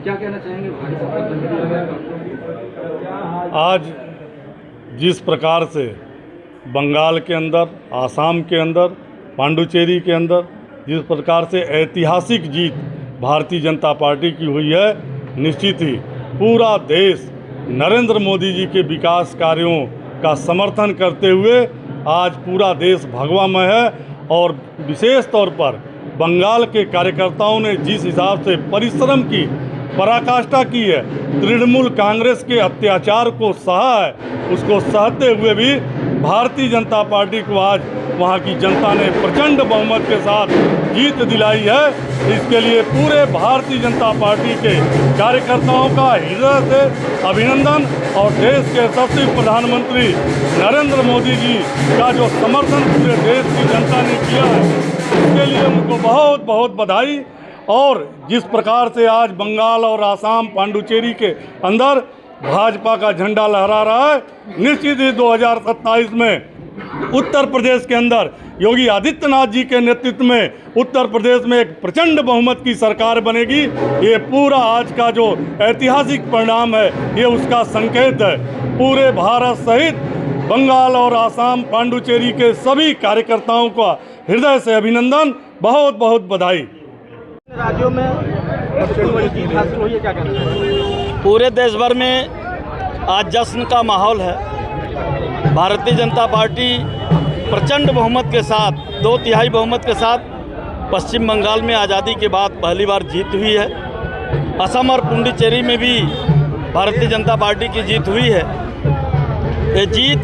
क्या कहना चाहेंगे भारी सफलता? आज जिस प्रकार से बंगाल के अंदर, आसाम के अंदर, पांडुचेरी के अंदर जिस प्रकार से ऐतिहासिक जीत भारतीय जनता पार्टी की हुई है, निश्चित ही पूरा देश नरेंद्र मोदी जी के विकास कार्यों का समर्थन करते हुए आज पूरा देश भगवामय है। और विशेष तौर पर बंगाल के कार्यकर्ताओं ने जिस हिसाब से परिश्रम की पराकाष्ठा की है, तृणमूल कांग्रेस के अत्याचार को सहा है, उसको सहते हुए भी भारतीय जनता पार्टी को आज वहाँ की जनता ने प्रचंड बहुमत के साथ जीत दिलाई है। इसके लिए पूरे भारतीय जनता पार्टी के कार्यकर्ताओं का हृदय से अभिनंदन और देश के यशस्वी प्रधानमंत्री नरेंद्र मोदी जी का जो समर्थन पूरे देश की जनता ने किया है, उसके लिए उनको बहुत बहुत बधाई। और जिस प्रकार से आज बंगाल और आसाम, पांडुचेरी के अंदर भाजपा का झंडा लहरा रहा है, निश्चित ही 2027 में उत्तर प्रदेश के अंदर योगी आदित्यनाथ जी के नेतृत्व में उत्तर प्रदेश में एक प्रचंड बहुमत की सरकार बनेगी। ये पूरा आज का जो ऐतिहासिक परिणाम है, ये उसका संकेत है। पूरे भारत सहित बंगाल और आसाम, पांडुचेरी के सभी कार्यकर्ताओं का हृदय से अभिनंदन, बहुत बहुत बधाई। राज्यों में सबसे बड़ी जीत हासिल हुई है, क्या कहना चाहिए? पूरे देश भर में आज जश्न का माहौल है। भारतीय जनता पार्टी प्रचंड बहुमत के साथ, 2/3 बहुमत के साथ पश्चिम बंगाल में आज़ादी के बाद पहली बार जीत हुई है। असम और पुडुचेरी में भी भारतीय जनता पार्टी की जीत हुई है। ये जीत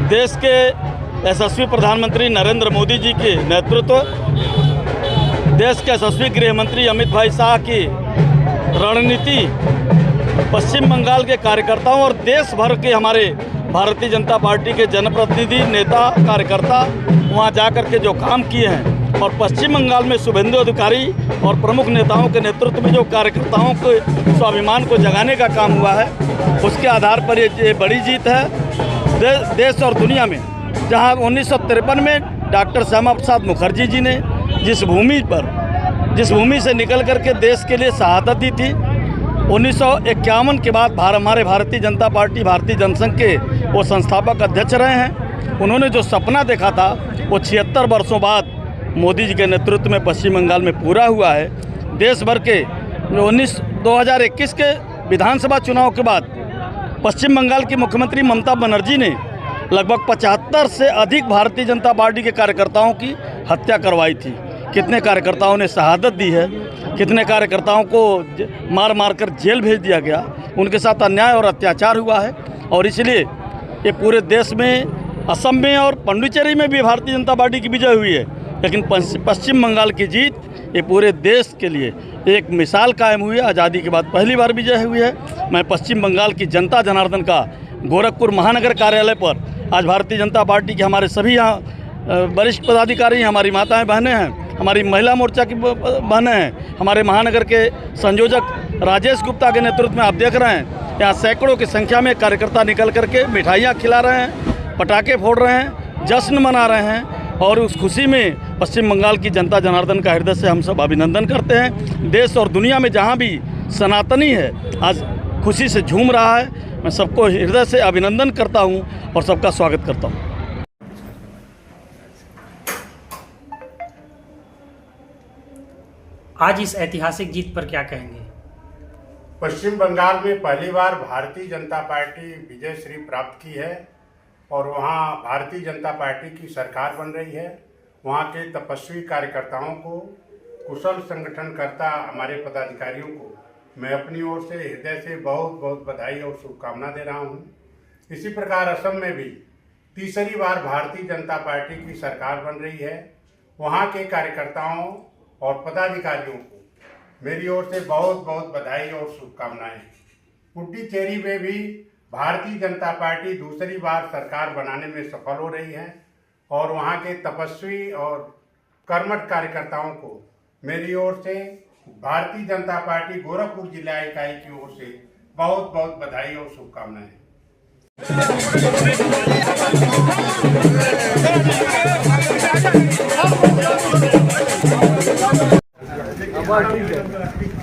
देश के यशस्वी प्रधानमंत्री नरेंद्र मोदी जी के नेतृत्व, देश के यशस्वी गृह मंत्री अमित भाई शाह की रणनीति, पश्चिम बंगाल के कार्यकर्ताओं और देश भर के हमारे भारतीय जनता पार्टी के जनप्रतिनिधि, नेता, कार्यकर्ता वहां जाकर के जो काम किए हैं, और पश्चिम बंगाल में शुभेंदु अधिकारी और प्रमुख नेताओं के नेतृत्व में जो कार्यकर्ताओं के स्वाभिमान को जगाने का काम हुआ है, उसके आधार पर ये बड़ी जीत है। देश और दुनिया में जहां 1953 में डॉक्टर श्यामा प्रसाद मुखर्जी जी ने जिस भूमि से निकल करके देश के लिए शहादत दी थी, 1951 के बाद हमारे भारतीय जनता पार्टी, भारतीय जनसंघ के वो संस्थापक अध्यक्ष रहे हैं। उन्होंने जो सपना देखा था वो 76 वर्षों बाद मोदी जी के नेतृत्व में पश्चिम बंगाल में पूरा हुआ है। देश भर के 2021 के विधानसभा चुनाव के बाद पश्चिम बंगाल की मुख्यमंत्री ममता बनर्जी ने लगभग 75 से अधिक भारतीय जनता पार्टी के कार्यकर्ताओं की हत्या करवाई थी। कितने कार्यकर्ताओं ने शहादत दी है, कितने कार्यकर्ताओं को मार कर जेल भेज दिया गया, उनके साथ अन्याय और अत्याचार हुआ है। और इसलिए ये पूरे देश में, असम में और पुडुचेरी में भी भारतीय जनता पार्टी की विजय हुई है, लेकिन पश्चिम बंगाल की जीत ये पूरे देश के लिए एक मिसाल कायम हुई है। आज़ादी के बाद पहली बार विजय हुई है। मैं पश्चिम बंगाल की जनता जनार्दन का गोरखपुर महानगर कार्यालय पर आज भारतीय जनता पार्टी के हमारे सभी यहाँ वरिष्ठ पदाधिकारी, हमारी माताएं बहनें हैं, हमारी महिला मोर्चा की बहनें हैं, हमारे महानगर के संयोजक राजेश गुप्ता के नेतृत्व में आप देख रहे हैं, यहाँ सैकड़ों की संख्या में कार्यकर्ता निकल करके मिठाइयाँ खिला रहे हैं, पटाखे फोड़ रहे हैं, जश्न मना रहे हैं। और उस खुशी में पश्चिम बंगाल की जनता जनार्दन का हृदय से हम सब अभिनंदन करते हैं। देश और दुनिया में जहाँ भी सनातनी है आज खुशी से झूम रहा है। मैं सबको हृदय से अभिनंदन करता हूँ और सबका स्वागत करता हूँ। आज इस ऐतिहासिक जीत पर क्या कहेंगे? पश्चिम बंगाल में पहली बार भारतीय जनता पार्टी विजय श्री प्राप्त की है और वहाँ भारतीय जनता पार्टी की सरकार बन रही है। वहाँ के तपस्वी कार्यकर्ताओं को, कुशल संगठनकर्ता हमारे पदाधिकारियों को मैं अपनी ओर से हृदय से बहुत बहुत बधाई और शुभकामना दे रहा हूँ। इसी प्रकार असम में भी तीसरी बार भारतीय जनता पार्टी की सरकार बन रही है। वहाँ के कार्यकर्ताओं और पदाधिकारियों को मेरी ओर से बहुत बहुत बधाई और शुभकामनाएं। पुडुचेरी में भी भारतीय जनता पार्टी दूसरी बार सरकार बनाने में सफल हो रही है और वहाँ के तपस्वी और कर्मठ कार्यकर्ताओं को मेरी ओर से भारतीय जनता पार्टी गोरखपुर जिला इकाई की ओर से बहुत बहुत बधाई और शुभकामनाएं। बस ठीक है।